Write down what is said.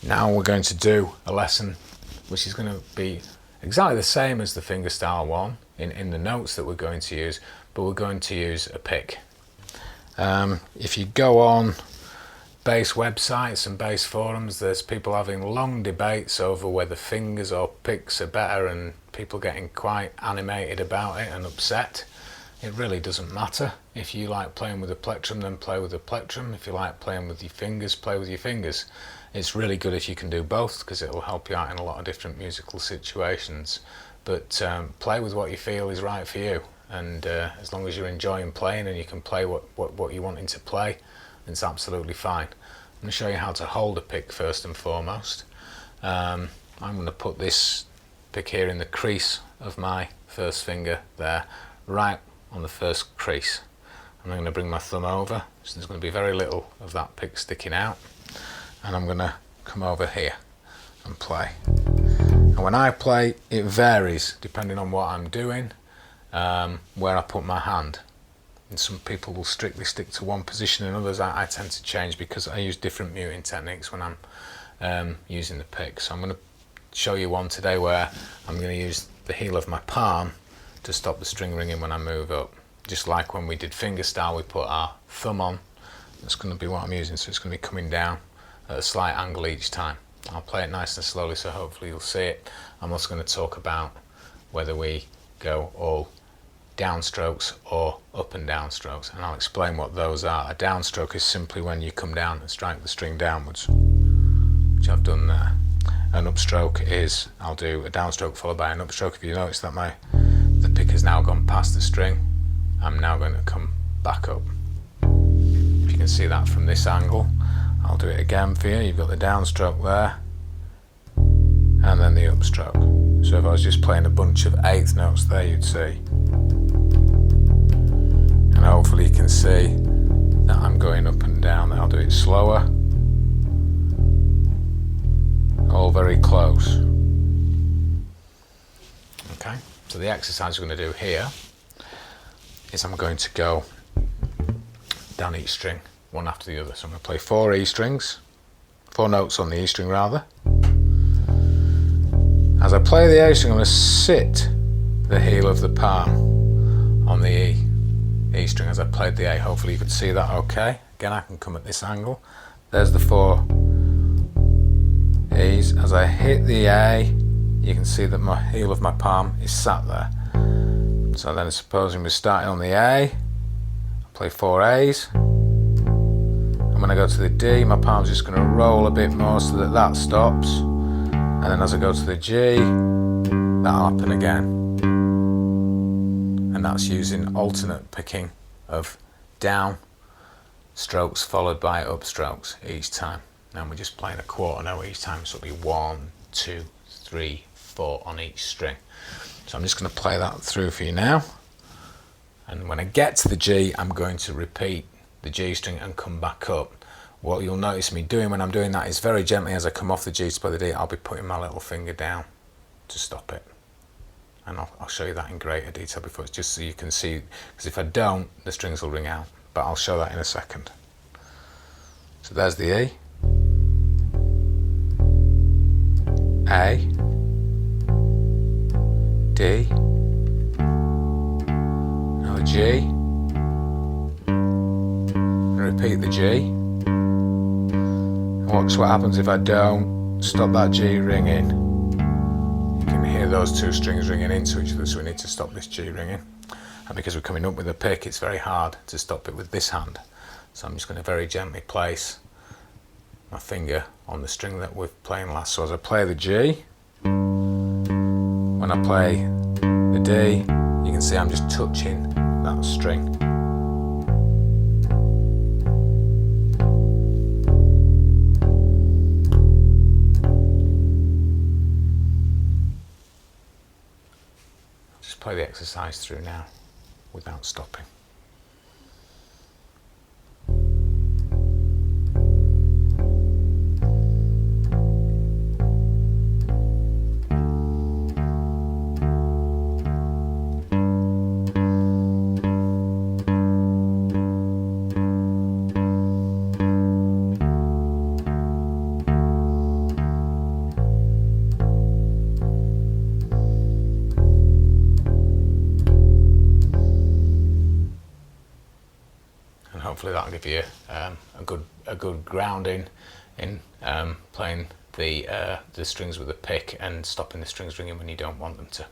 Now we're going to do a lesson which is going to be exactly the same as the fingerstyle one in the notes that we're going to use, but we're going to use a pick. If you go on bass websites and bass forums, there's people having long debates over whether fingers or picks are better, and people getting quite animated about it and upset. It really doesn't matter. If you like playing with a plectrum, then play with a plectrum. If you like playing with your fingers, play with your fingers. It's really good if you can do both, because it will help you out in a lot of different musical situations. But play with what you feel is right for you, and as long as you're enjoying playing and you can play what you're wanting to play, it's absolutely fine. I'm going to show you how to hold a pick first and foremost. I'm going to put this pick here in the crease of my first finger there, right on the first crease. I'm going to bring my thumb over, so there's going to be very little of that pick sticking out, and I'm going to come over here and play. And when I play, it varies depending on what I'm doing, where I put my hand. And some people will strictly stick to one position, and others I tend to change because I use different muting techniques when I'm using the pick. So I'm going to show you one today where I'm going to use the heel of my palm to stop the string ringing when I move up. Just like when we did fingerstyle, we put our thumb on. That's going to be what I'm using, so it's going to be coming down at a slight angle each time. I'll play it nice and slowly, so hopefully you'll see it. I'm also going to talk about whether we go all downstrokes or up and down strokes, and I'll explain what those are. A downstroke is simply when you come down and strike the string downwards, which I've done there. An upstroke is, I'll do a downstroke followed by an upstroke. If you notice that the pick has now gone past the string, I'm now going to come back up. If you can see that from this angle, I'll do it again for you. You've got the downstroke there, and then the upstroke. So if I was just playing a bunch of eighth notes there, you'd see. And hopefully you can see that I'm going up and down. I'll do it slower. All very close. Okay, so the exercise we're going to do here is I'm going to go down each string, one after the other. So I'm going to play 4 E strings, 4 notes on the E string rather. As I play the A string, I'm going to sit the heel of the palm on the E string as I played the A. Hopefully you could see that okay. Again, I can come at this angle. There's the 4 E's. As I hit the A, you can see that my heel of my palm is sat there. So then supposing we're starting on the A, I play 4 A's. And when I go to the D, my palm's just going to roll a bit more so that that stops. And then as I go to the G, that'll happen again. And that's using alternate picking of down strokes followed by up strokes each time. Now we're just playing a quarter note each time, so it'll be 1, 2, 3, 4 on each string. So I'm just going to play that through for you now. And when I get to the G, I'm going to repeat the G string and come back up. What you'll notice me doing when I'm doing that is very gently as I come off the G to play the D, I'll be putting my little finger down to stop it. And I'll show you that in greater detail before, it's just so you can see, because if I don't, the strings will ring out. But I'll show that in a second. So there's the E, A, D, now the G, and repeat the G. And watch what happens if I don't stop that G ringing. You can hear those 2 strings ringing into each other, so we need to stop this G ringing. And because we're coming up with a pick, it's very hard to stop it with this hand. So I'm just going to very gently place my finger on the string that we're playing last. So as I play the G, when I play the D, you can see I'm just touching that string. Just play the exercise through now without stopping. hopefully that'll give you a good grounding in playing the strings with a pick and stopping the strings ringing when you don't want them to.